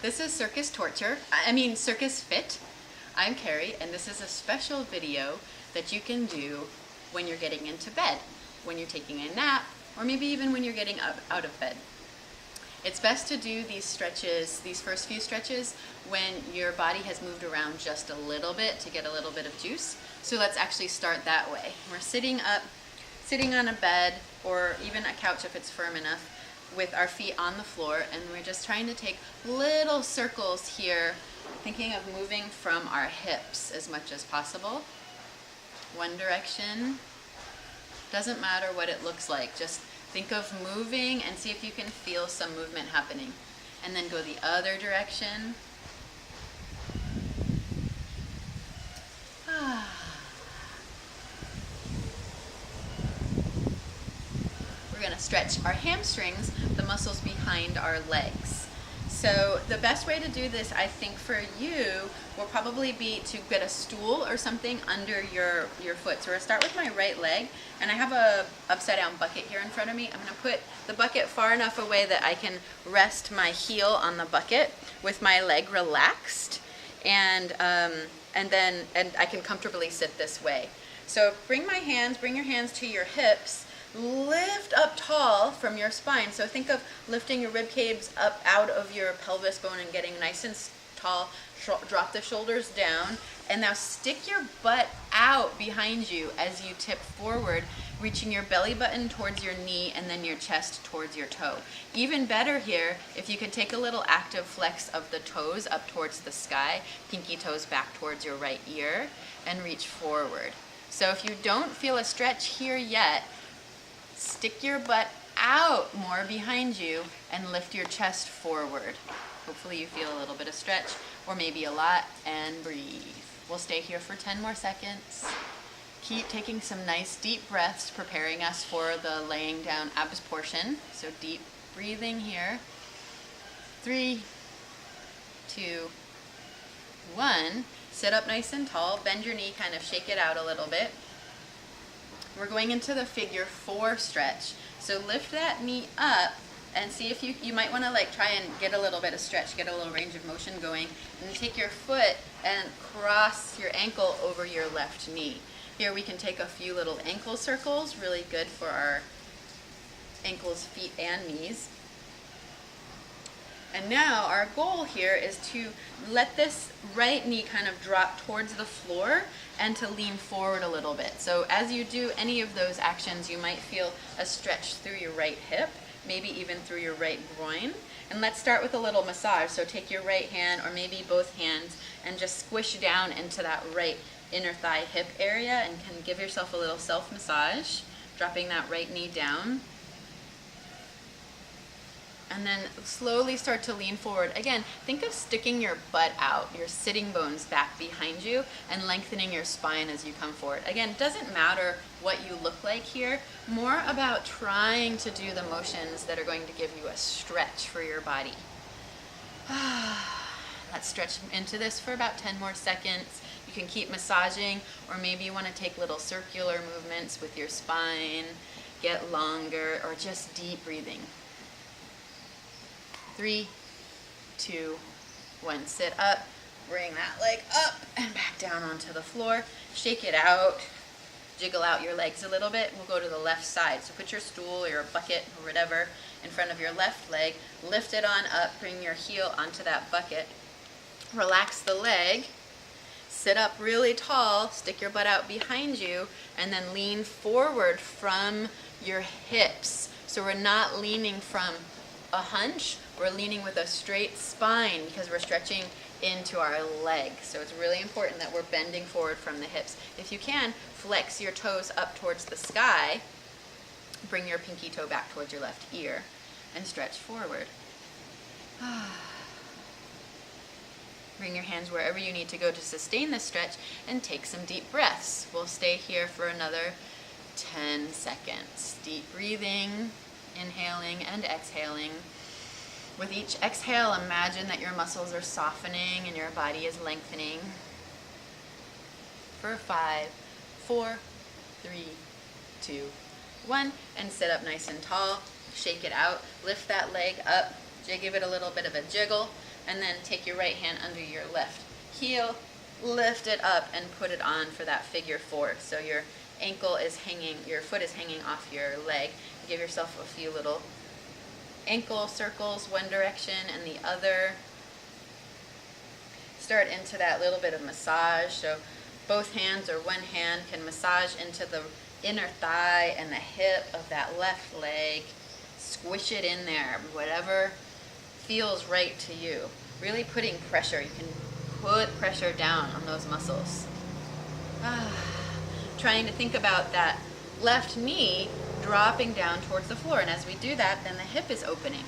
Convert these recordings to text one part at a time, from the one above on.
This is Circus Fit. I'm Kerri, and this is a special video that you can do when you're getting into bed, when you're taking a nap, or maybe even when you're getting up out of bed. It's best to do these stretches, these first few stretches, when your body has moved around just a little bit to get a little bit of juice. So let's actually start that way. We're sitting up, sitting on a bed, or even a couch if it's firm enough, with our feet on the floor, and we're just trying to take little circles here, thinking of moving from our hips as much as possible. One direction, doesn't matter what it looks like, just think of moving and see if you can feel some movement happening. And then go the other direction. We're going to stretch our hamstrings, the muscles behind our legs. So the best way to do this, I think, for you will probably be to get a stool or something under your foot. So we're going to start with my right leg, and I have a upside down bucket here in front of me. I'm going to put the bucket far enough away that I can rest my heel on the bucket with my leg relaxed, and I can comfortably sit this way. So bring your hands to your hips. Lift up tall from your spine. So think of lifting your rib cage up out of your pelvis bone and getting nice and tall. Drop the shoulders down, and now stick your butt out behind you as you tip forward, reaching your belly button towards your knee and then your chest towards your toe. Even better here, if you could take a little active flex of the toes up towards the sky, pinky toes back towards your right ear, and reach forward. So if you don't feel a stretch here yet, stick your butt out more behind you and lift your chest forward. Hopefully you feel a little bit of stretch, or maybe a lot, and breathe. We'll stay here for 10 more seconds. Keep taking some nice deep breaths, preparing us for the laying down abs portion. So deep breathing here. 3, 2, 1. Sit up nice and tall. Bend your knee, kind of shake it out a little bit. We're going into the figure 4 stretch. So lift that knee up and see if you might want to try and get a little bit of stretch, get a little range of motion going. And then take your foot and cross your ankle over your left knee. Here we can take a few little ankle circles, really good for our ankles, feet, and knees. And now our goal here is to let this right knee kind of drop towards the floor and to lean forward a little bit. So as you do any of those actions, you might feel a stretch through your right hip, maybe even through your right groin. And let's start with a little massage. So take your right hand, or maybe both hands, and just squish down into that right inner thigh hip area, and can give yourself a little self-massage, dropping that right knee down. And then slowly start to lean forward. Again, think of sticking your butt out, your sitting bones back behind you, and lengthening your spine as you come forward. Again, it doesn't matter what you look like here, more about trying to do the motions that are going to give you a stretch for your body. Let's stretch into this for about 10 more seconds. You can keep massaging, or maybe you want to take little circular movements with your spine, get longer, or just deep breathing. 3, 2, 1. Sit up, bring that leg up and back down onto the floor. Shake it out, jiggle out your legs a little bit. We'll go to the left side. So put your stool or your bucket or whatever in front of your left leg. Lift it on up, bring your heel onto that bucket. Relax the leg. Sit up really tall, stick your butt out behind you, and then lean forward from your hips. So we're not leaning from a hunch, we're leaning with a straight spine because we're stretching into our leg. So it's really important that we're bending forward from the hips. If you can, flex your toes up towards the sky, bring your pinky toe back towards your left ear, and stretch forward. Bring your hands wherever you need to go to sustain this stretch, and take some deep breaths. We'll stay here for another 10 seconds. Deep breathing, inhaling and exhaling. With each exhale, imagine that your muscles are softening and your body is lengthening. For 5, 4, 3, 2, 1. And sit up nice and tall. Shake it out. Lift that leg up. Give it a little bit of a jiggle, and then take your right hand under your left heel, lift it up, and put it on for that figure 4. So your ankle is hanging, your foot is hanging off your leg. Give yourself a few little ankle circles, one direction and the other. Start into that little bit of massage. So both hands or one hand can massage into the inner thigh and the hip of that left leg. Squish it in there, whatever feels right to you. Really putting pressure. You can put pressure down on those muscles. Trying to think about that left knee dropping down towards the floor. And as we do that, then the hip is opening.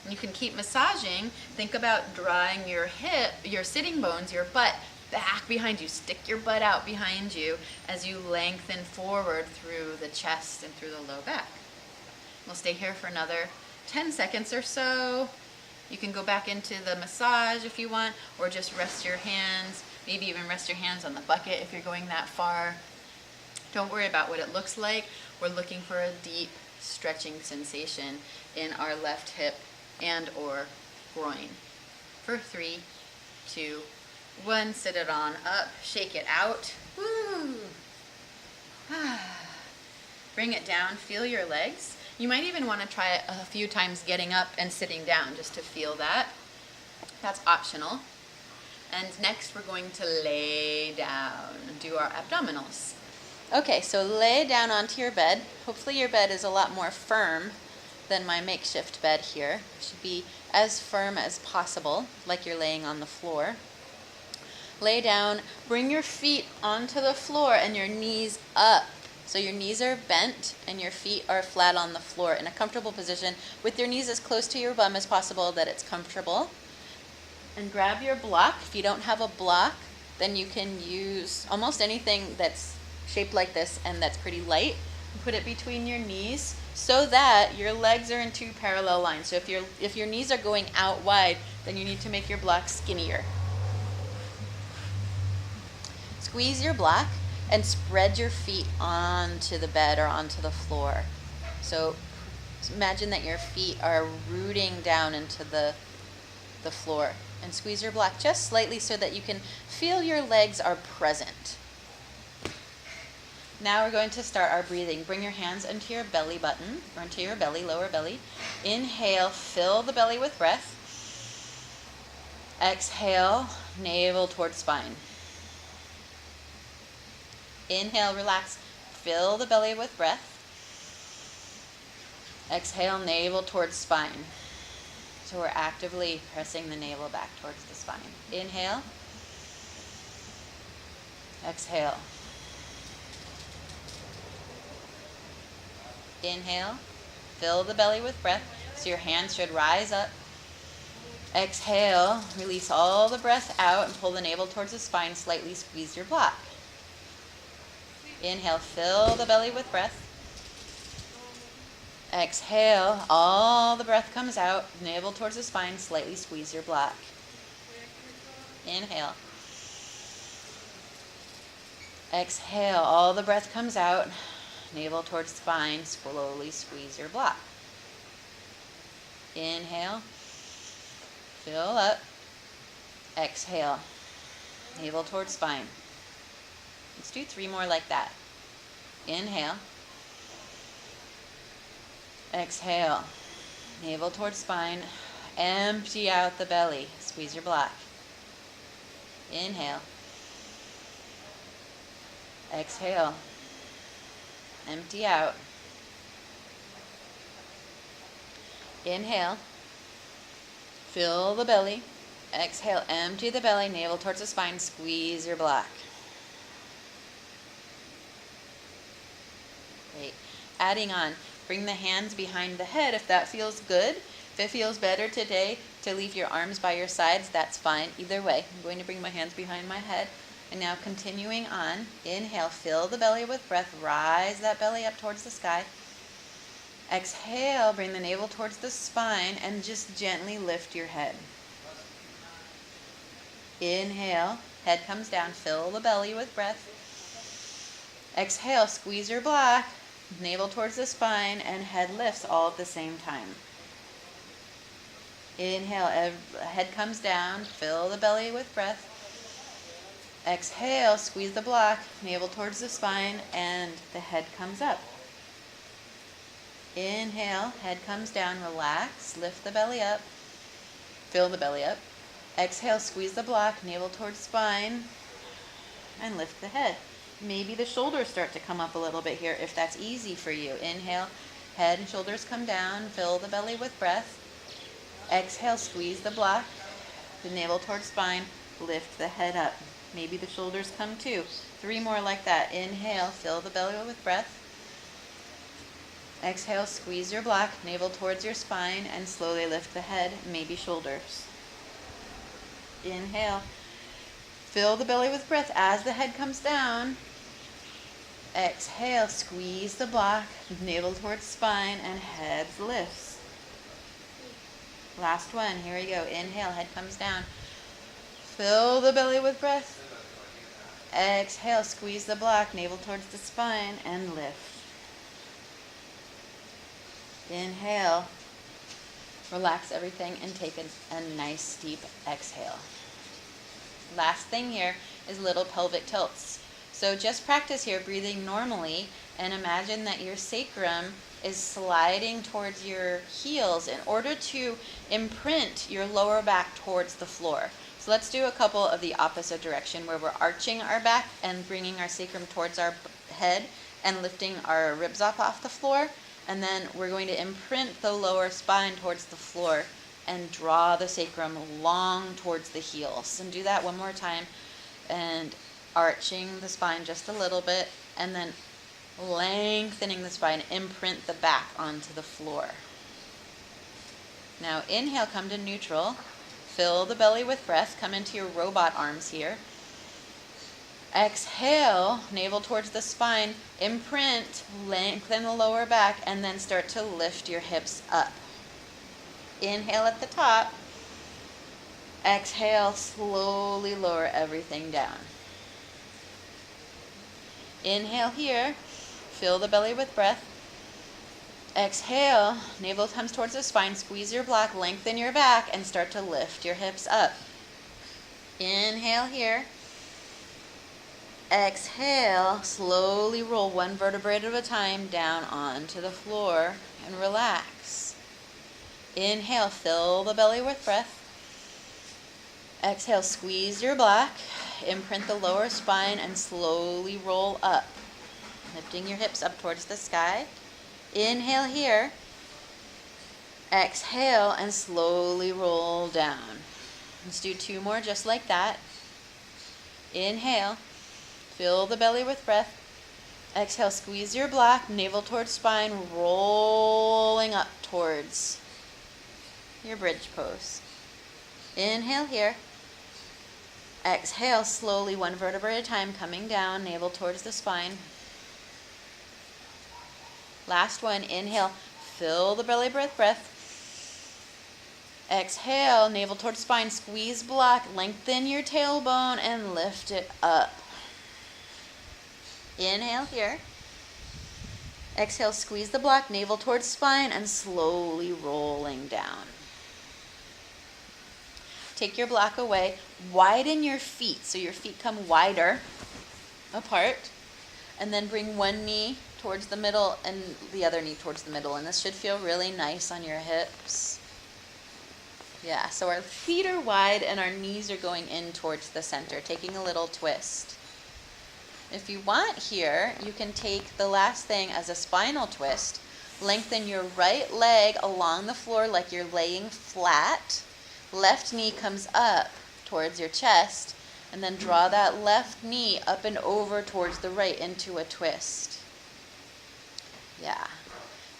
You can keep massaging. Think about drawing your hip, your sitting bones, your butt back behind you. Stick your butt out behind you as you lengthen forward through the chest and through the low back. We'll stay here for another 10 seconds or so. You can go back into the massage if you want, or just rest your hands. Maybe even rest your hands on the bucket if you're going that far. Don't worry about what it looks like. We're looking for a deep stretching sensation in our left hip and or groin. For 3, 2, 1, sit it on up, shake it out. Woo! Bring it down, feel your legs. You might even want to try it a few times getting up and sitting down just to feel that. That's optional. And next we're going to lay down, do our abdominals. Okay, so lay down onto your bed. Hopefully your bed is a lot more firm than my makeshift bed here. It should be as firm as possible, like you're laying on the floor. Lay down, bring your feet onto the floor and your knees up. So your knees are bent and your feet are flat on the floor in a comfortable position with your knees as close to your bum as possible that it's comfortable. And grab your block. If you don't have a block, then you can use almost anything that's shaped like this and that's pretty light. Put it between your knees so that your legs are in 2 parallel lines. So if your knees are going out wide, then you need to make your block skinnier. Squeeze your block and spread your feet onto the bed or onto the floor. So imagine that your feet are rooting down into the floor. And squeeze your block just slightly so that you can feel your legs are present. Now we're going to start our breathing. Bring your hands into your belly button, or into your belly, lower belly. Inhale, fill the belly with breath. Exhale, navel towards spine. Inhale, relax, fill the belly with breath. Exhale, navel towards spine. So we're actively pressing the navel back towards the spine. Inhale. Exhale. Inhale. Fill the belly with breath. So your hands should rise up. Exhale. Release all the breath out and pull the navel towards the spine. Slightly squeeze your block. Inhale. Fill the belly with breath. Exhale, all the breath comes out, navel towards the spine, slightly squeeze your block. Inhale. Exhale, all the breath comes out, navel towards the spine, slowly squeeze your block. Inhale, fill up, exhale, navel towards spine. Let's do 3 more like that. Inhale. Exhale, navel towards spine, empty out the belly, squeeze your block. Inhale. Exhale, empty out. Inhale, fill the belly. Exhale, empty the belly, navel towards the spine, squeeze your block. Great. Adding on. Bring the hands behind the head if that feels good. If it feels better today to leave your arms by your sides, that's fine. Either way, I'm going to bring my hands behind my head. And now continuing on, inhale, fill the belly with breath. Rise that belly up towards the sky. Exhale, bring the navel towards the spine and just gently lift your head. Inhale, head comes down, fill the belly with breath. Exhale, squeeze your block. Navel towards the spine and head lifts all at the same time. Inhale, head comes down, fill the belly with breath. Exhale, squeeze the block, navel towards the spine, and the head comes up. Inhale, head comes down, relax, lift the belly up, fill the belly up. Exhale, squeeze the block, navel towards spine, and lift the head. Maybe the shoulders start to come up a little bit here if that's easy for you. Inhale, head and shoulders come down, fill the belly with breath. Exhale, squeeze the block, the navel towards spine, lift the head up. Maybe the shoulders come too. 3 more like that. Inhale, fill the belly with breath. Exhale, squeeze your block, navel towards your spine, and slowly lift the head, maybe shoulders. Inhale, fill the belly with breath as the head comes down. Exhale, squeeze the block, navel towards spine, and head lifts. Last one, here we go. Inhale, head comes down. Fill the belly with breath. Exhale, squeeze the block, navel towards the spine, and lift. Inhale, relax everything, and take a nice deep exhale. Last thing here is little pelvic tilts. So just practice here breathing normally, and imagine that your sacrum is sliding towards your heels in order to imprint your lower back towards the floor. So let's do a couple of the opposite direction where we're arching our back and bringing our sacrum towards our head and lifting our ribs up off the floor. And then we're going to imprint the lower spine towards the floor and draw the sacrum long towards the heels. And do that one more time, and arching the spine just a little bit, and then lengthening the spine, imprint the back onto the floor. Now inhale, come to neutral, fill the belly with breath, come into your robot arms here. Exhale, navel towards the spine, imprint, lengthen the lower back, and then start to lift your hips up. Inhale at the top. Exhale, slowly lower everything down. Inhale here, fill the belly with breath. Exhale, navel comes towards the spine, squeeze your block, lengthen your back, and start to lift your hips up. Inhale here. Exhale, slowly roll one vertebrae at a time down onto the floor and relax. Inhale, fill the belly with breath. Exhale, squeeze your block, imprint the lower spine, and slowly roll up, lifting your hips up towards the sky. Inhale here. Exhale, and slowly roll down. Let's do 2 more just like that. Inhale. Fill the belly with breath. Exhale, squeeze your block, navel towards spine, rolling up towards your bridge pose. Inhale here. Exhale, slowly, one vertebrae at a time, coming down, navel towards the spine. Last one, inhale, fill the belly with breath. Exhale, navel towards spine, squeeze block, lengthen your tailbone, and lift it up. Inhale here. Exhale, squeeze the block, navel towards spine, and slowly rolling down. Take your block away, widen your feet so your feet come wider apart, and then bring one knee towards the middle and the other knee towards the middle, and this should feel really nice on your hips. Yeah, so our feet are wide and our knees are going in towards the center, taking a little twist. If you want here, you can take the last thing as a spinal twist. Lengthen your right leg along the floor like you're laying flat. Left knee comes up towards your chest, and then draw that left knee up and over towards the right into a twist. Yeah.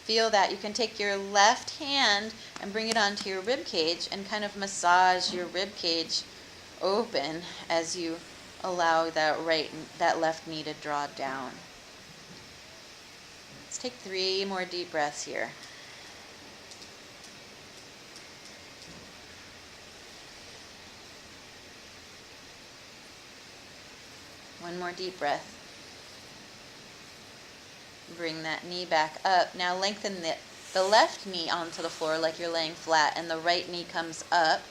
Feel that. You can take your left hand and bring it onto your rib cage and kind of massage your rib cage open as you allow that left knee to draw down. Let's take 3 more deep breaths here. One more deep breath. Bring that knee back up. Now lengthen the the left knee onto the floor like you're laying flat, and the right knee comes up.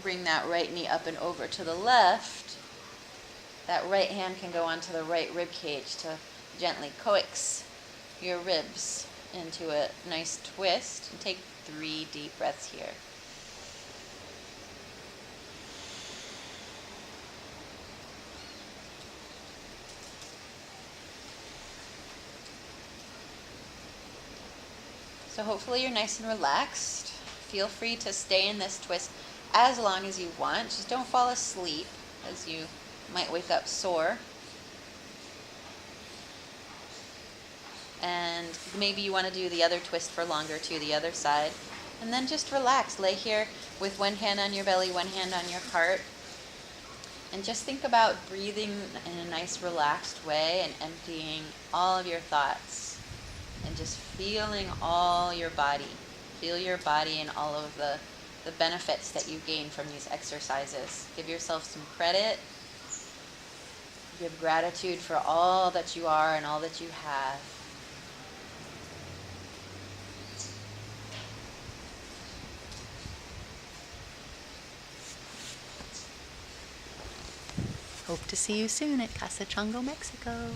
Bring that right knee up and over to the left. That right hand can go onto the right rib cage to gently coax your ribs into a nice twist. And take 3 deep breaths here. So hopefully you're nice and relaxed. Feel free to stay in this twist as long as you want. Just don't fall asleep, as you might wake up sore. And maybe you want to do the other twist for longer too, the other side. And then just relax. Lay here with one hand on your belly, one hand on your heart. And just think about breathing in a nice relaxed way and emptying all of your thoughts. And just feeling all your body. Feel your body and all of the benefits that you gain from these exercises. Give yourself some credit. Give gratitude for all that you are and all that you have. Hope to see you soon at Casa Chongo, Mexico.